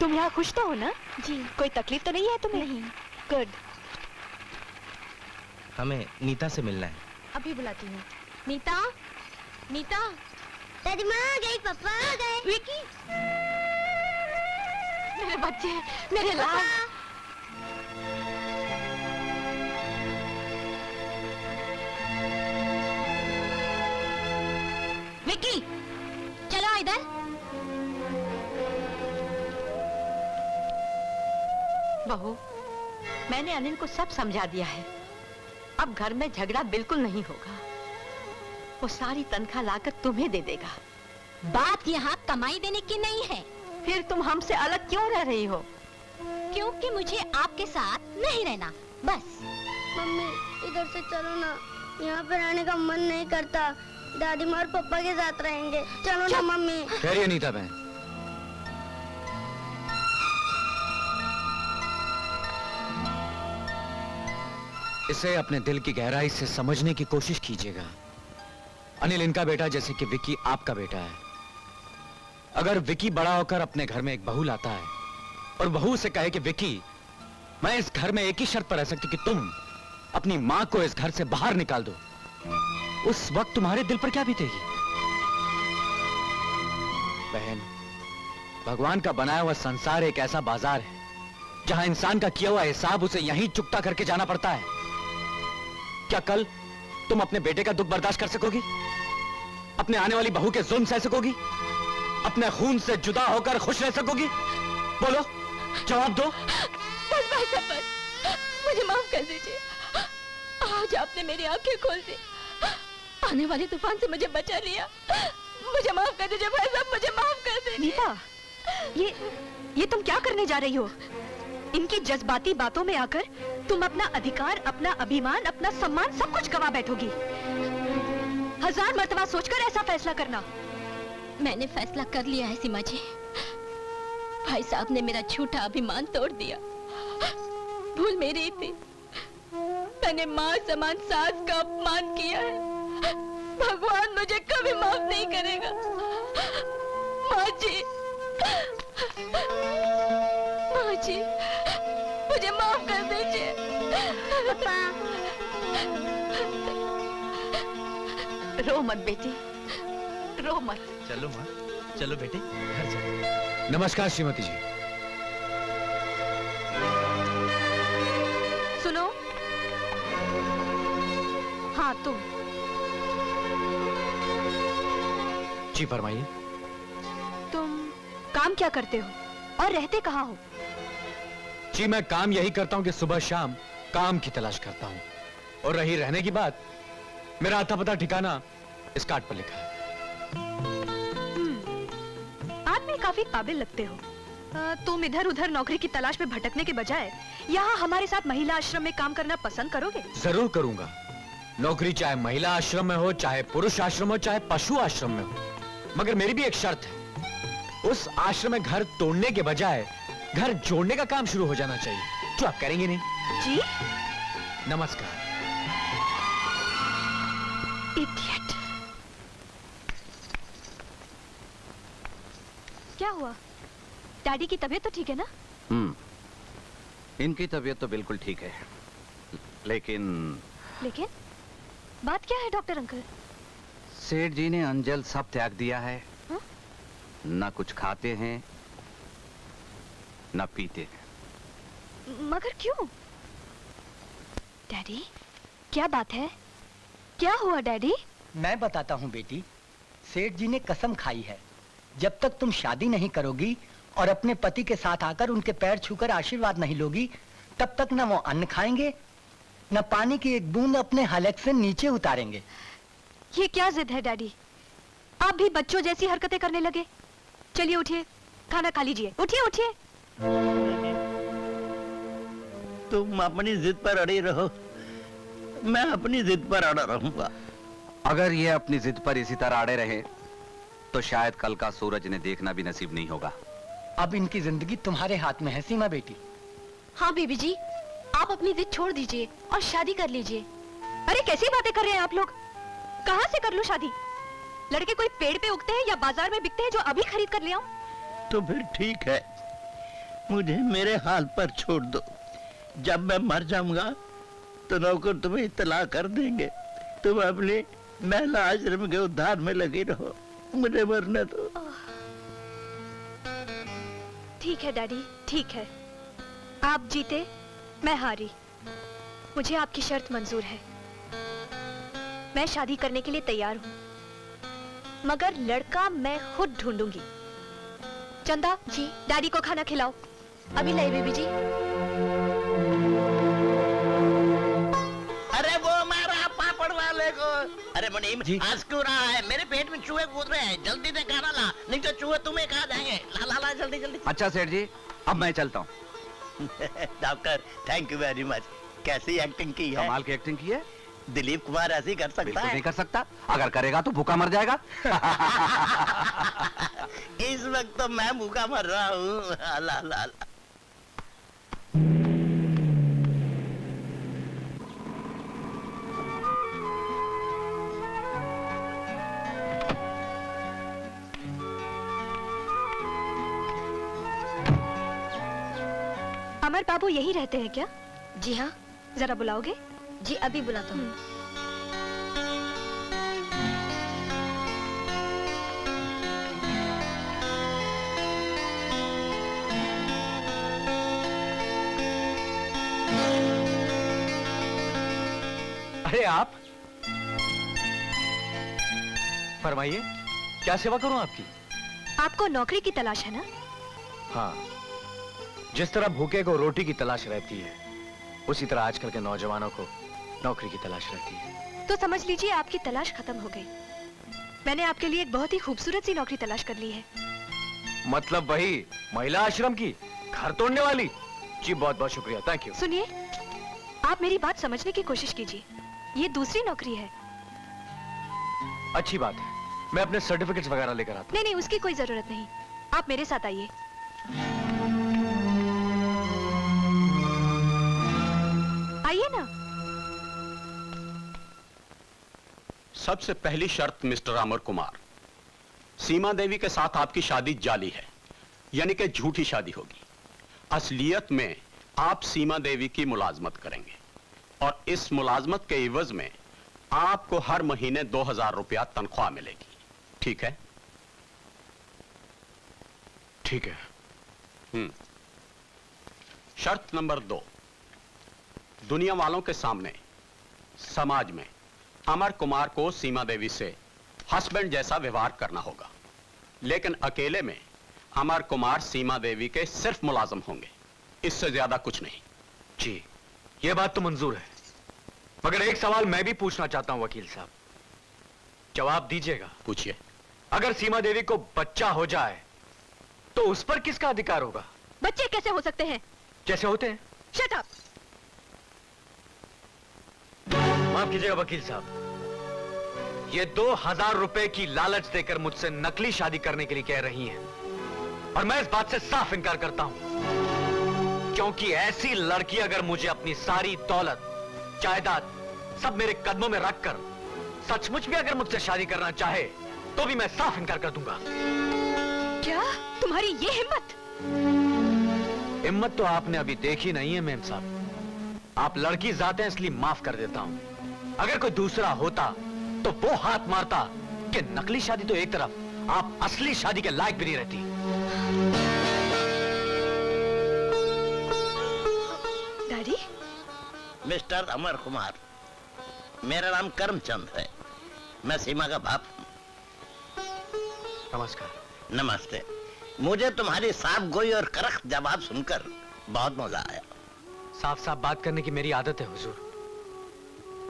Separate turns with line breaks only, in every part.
तुम यहाँ खुश तो हो ना?
जी।
कोई तकलीफ तो नहीं है तुम्हें?
नहीं।
गुड।
हमें नीता से मिलना है।
अभी बुलाती हूँ। नीता, नीता।
दादी माँ आ गई, पापा आ गए।
विकी, मेरे बच्चे, मेरे लाल। विकी, चलो इधर।
बहू, मैंने अनिल को सब समझा दिया है। अब घर में झगड़ा बिल्कुल नहीं होगा। वो सारी तनख्वाह लाकर तुम्हें दे देगा।
बात यहाँ कमाई देने की नहीं है।
फिर तुम हमसे अलग क्यों रह रही हो?
क्योंकि मुझे आपके साथ नहीं रहना, बस।
मम्मी इधर से चलो ना, यहाँ पे रहने का मन नहीं करता। दादी माँ और पापा के साथ रहेंगे। चलो ना मम्मी।
ठहरिए नीता बहन। इसे अपने दिल की गहराई से समझने की कोशिश कीजिएगा। अनिल इनका बेटा जैसे कि विकी आपका बेटा है। अगर विकी बड़ा होकर अपने घर में एक बहू लाता है और बहू से कहे कि विकी, मैं इस घर में एक ही शर्त पर रह सकती कि तुम अपनी मां को इस घर से बाहर निकाल दो, उस वक्त तुम्हारे दिल पर क्या बीतेगी? बहन, भगवान का बनाया हुआ संसार एक ऐसा बाजार है जहां इंसान का किया हुआ हिसाब उसे यहीं चुकता करके जाना पड़ता है। क्या कल तुम अपने बेटे का दुख बर्दाश्त कर सकोगी? अपने आने वाली बहू के जुल्म सह सकोगी? अपने खून से जुदा होकर खुश रह सकोगी? बोलो, जवाब दो।
बस भाई साहब, बस मुझे माफ कर दीजिए। आज आपने मेरी आंखें खोल दी, आने वाले तूफान से मुझे बचा लिया। मुझे माफ कर दीजिए भाई साहब, मुझे माफ कर दीजिए।
नीता, ये तुम क्या करने जा रही हो? इनकी जज्बाती बातों में आकर तुम अपना अधिकार, अपना अभिमान, अपना सम्मान सब कुछ गवा बैठोगी। 1000 मर्तबा सोचकर ऐसा फैसला करना।
मैंने फैसला कर लिया है सीमा जी। भाई साहब ने मेरा झूठा अभिमान तोड़ दिया। भूल मेरी थी, मैंने माँ समान सास का अपमान किया है। भगवान मुझे कभी माफ नहीं करेगा। माँ जी, माँ जी, मुझे माफ कर दीजिए।
पापा,
रो मत बेटी, रो मत।
चलो माँ, चलो बेटे, घर चलो।
नमस्कार श्रीमती जी।
सुनो, हाँ तुम।
जी फरमाइए।
तुम काम क्या करते हो और रहते कहाँ हो?
जी मैं काम यही करता हूं कि सुबह शाम काम की तलाश करता हूं, और रही रहने की बात, मेरा आता पता ठिकाना इस कार्ड पर लिखा है।
आदमी काफी काबिल लगते हो। तुम इधर उधर नौकरी की तलाश में भटकने के बजाय यहाँ हमारे साथ महिला आश्रम में काम करना पसंद करोगे?
जरूर करूंगा। नौकरी चाहे महिला आश्रम में हो, चाहे पुरुष आश्रम हो, चाहे पशु आश्रम में हो, मगर मेरी भी एक शर्त है। उस आश्रम में घर तोड़ने के बजाय घर जोड़ने का काम शुरू हो जाना चाहिए, जो आप करेंगे नहीं।
जी?
नमस्कार।
इडियट। क्या हुआ? डैडी की तबीयत तो ठीक है ना?
इनकी तबीयत तो बिल्कुल ठीक है, लेकिन
बात क्या है डॉक्टर अंकल?
सेठ जी ने अंजल सब त्याग दिया है।
हा?
ना कुछ खाते हैं ना पीते हैं।
मगर क्यों? डैडी, क्या बात है? क्या हुआ डैडी?
मैं बताता हूँ बेटी। सेठ जी ने कसम खाई है, जब तक तुम शादी नहीं करोगी और अपने पति के साथ आकर उनके पैर छूकर आशीर्वाद नहीं लोगी, तब तक न वो अन्न खाएंगे, न पानी की एक बूंद अपने हलक से नीचे उतारेंगे।
ये क्या जिद है डैडी? आप भी बच्चों जैसी हरकतें करने लगे। चलिए उठिए, खाना खा लीजिए। उठिए उठिए।
तुम अपनी जिद पर अड़े रहो, मैं अपनी जिद पर अड़ा रहूंगा।
अगर ये अपनी जिद पर इसी तरह अड़े रहे तो शायद कल का सूरज इन्हें देखना भी नसीब नहीं होगा।
अब इनकी जिंदगी तुम्हारे हाथ में है सीमा बेटी।
हाँ बीबी जी, आप अपनी जिद छोड़ दीजिए और शादी कर लीजिए। अरे कैसी बातें कर रहे हैं आप लोग? कहाँ से कर लूं शादी? लड़के कोई पेड़ पे उगते हैं या बाजार में बिकते हैं जो अभी खरीद कर ले आऊं?
तो फिर ठीक है, मुझे मेरे हाल पर छोड़ दो। जब मैं मर जाऊंगा तो नौकर तुम्हें इत्तला कर देंगे। तुम अपने महिला आश्रम के उद्धार में लगी रहो, मुझे मरने दो।
ठीक है डैडी, ठीक है। आप जीते, मैं हारी। मुझे आपकी शर्त मंजूर है। मैं शादी करने के लिए तैयार हूँ, मगर लड़का मैं खुद ढूंढूंगी। चंदा जी, डैडी को खाना खिलाओ। अभी लाई बेबी जी।
अरे वो मारा पापड़ वाले को। अरे मुनीम, आज क्यों रहा है? मेरे पेट में चूहे कूद रहे हैं, जल्दी से खाना ला, नहीं तो चूहे तुम्हें खा जाएंगे। ला ला ला, जल्दी जल्दी।
अच्छा सेठ जी, अब मैं चलता हूँ।
Doctor, thank you very much. कैसी एक्टिंग की है?
कमाल की एक्टिंग की है।
दिलीप कुमार ऐसी कर सकता
बिल्कुल
है?
नहीं कर सकता। अगर करेगा तो भूखा मर जाएगा।
इस वक्त तो मैं भूखा मर रहा हूँ। ला ला ला।
अमर बाबू यही रहते हैं क्या?
जी हाँ।
जरा बुलाओगे?
जी अभी बुलाता हूँ।
अरे आप, फरमाइए, क्या सेवा करूं आपकी?
आपको नौकरी की तलाश है ना?
हाँ, जिस तरह भूखे को रोटी की तलाश रहती है, उसी तरह आजकल के नौजवानों को नौकरी की तलाश रहती है।
तो समझ लीजिए आपकी तलाश खत्म हो गई। मैंने आपके लिए एक बहुत ही खूबसूरत सी नौकरी तलाश कर ली है।
मतलब वही महिला आश्रम की, घर तोड़ने वाली? जी बहुत बहुत शुक्रिया, थैंक यू।
सुनिए, आप मेरी बात समझने की कोशिश कीजिए। ये दूसरी नौकरी है।
अच्छी बात है, मैं अपने सर्टिफिकेट्स वगैरह लेकर आता हूँ।
नहीं नहीं, उसकी कोई जरूरत नहीं। आप मेरे साथ आइए। आइए ना।
सबसे पहली शर्त मिस्टर अमर कुमार, सीमा देवी के साथ आपकी शादी जाली है, यानी कि झूठी शादी होगी। असलियत में आप सीमा देवी की मुलाजमत करेंगे और इस मुलाजमत के इवज में आपको हर महीने 2000 रुपया तनख्वाह मिलेगी। ठीक है?
ठीक है।
शर्त नंबर 2, दुनिया वालों के सामने, समाज में अमर कुमार को सीमा देवी से हस्बैंड जैसा व्यवहार करना होगा, लेकिन अकेले में अमर कुमार सीमा देवी के सिर्फ मुलाजम होंगे, इससे ज्यादा कुछ नहीं।
जी, ये बात तो मंजूर है, मगर एक सवाल मैं भी पूछना चाहता हूं वकील साहब, जवाब दीजिएगा।
पूछिए।
अगर सीमा देवी को बच्चा हो जाए तो उस पर किसका अधिकार होगा?
बच्चे कैसे हो सकते हैं?
जैसे होते हैं।
Shut up.
माफ कीजिएगा वकील साहब, ये 2000 रुपए की लालच देकर मुझसे नकली शादी करने के लिए कह रही हैं, और मैं इस बात से साफ इनकार करता हूं, क्योंकि ऐसी लड़की अगर मुझे अपनी सारी दौलत, जायदाद सब मेरे कदमों में रखकर सचमुच भी अगर मुझसे शादी करना चाहे तो भी मैं साफ इनकार कर दूंगा।
क्या तुम्हारी ये हिम्मत?
हिम्मत तो आपने अभी देखी नहीं है मेम साहब। आप लड़की जाते हैं इसलिए माफ कर देता हूं, अगर कोई दूसरा होता तो वो हाथ मारता कि नकली शादी तो एक तरफ, आप असली शादी के लायक भी नहीं रहती।
डैडी?
मिस्टर अमर कुमार, मेरा नाम करमचंद है, मैं सीमा का बाप हूं।
नमस्कार।
नमस्ते। मुझे तुम्हारी साफ गोई और करख्त जवाब सुनकर बहुत मजा आया।
साफ साफ बात करने की मेरी आदत है हुजूर,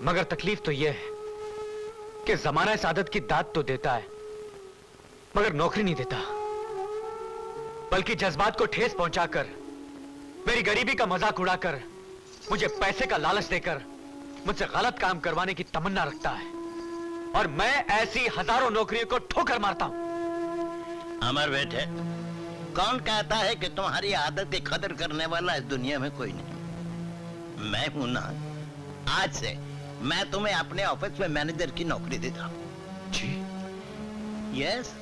मगर तकलीफ तो यह है कि जमाना इस आदत की दाद तो देता है मगर नौकरी नहीं देता, बल्कि जज्बात को ठेस पहुंचाकर, मेरी गरीबी का मजाक उड़ाकर, मुझे पैसे का लालच देकर मुझसे गलत काम करवाने की तमन्ना रखता है, और मैं ऐसी हजारों नौकरियों को ठोकर मारता हूं।
अमर बेटे, कौन कहता है कि तुम्हारी आदत की कदर करने वाला इस दुनिया में कोई नहीं? मैं हूं ना। आज से मैं तुम्हें अपने ऑफिस में मैनेजर की नौकरी देता हूं।
जी?
यस।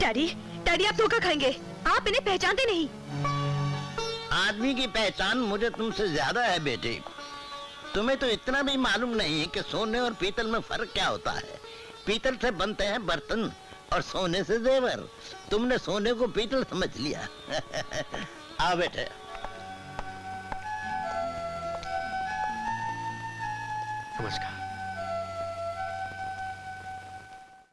डैडी, डैडी आप धोखा खाएंगे, आप इन्हें पहचानते नहीं।
आदमी की पहचान मुझे तुमसे ज्यादा है बेटे। तुम्हें तो इतना भी मालूम नहीं है कि सोने और पीतल में फर्क क्या होता है। पीतल से बनते हैं बर्तन और सोने से जेवर। तुमने सोने को पीतल समझ लिया। आओ बेटे।
नमस्कार।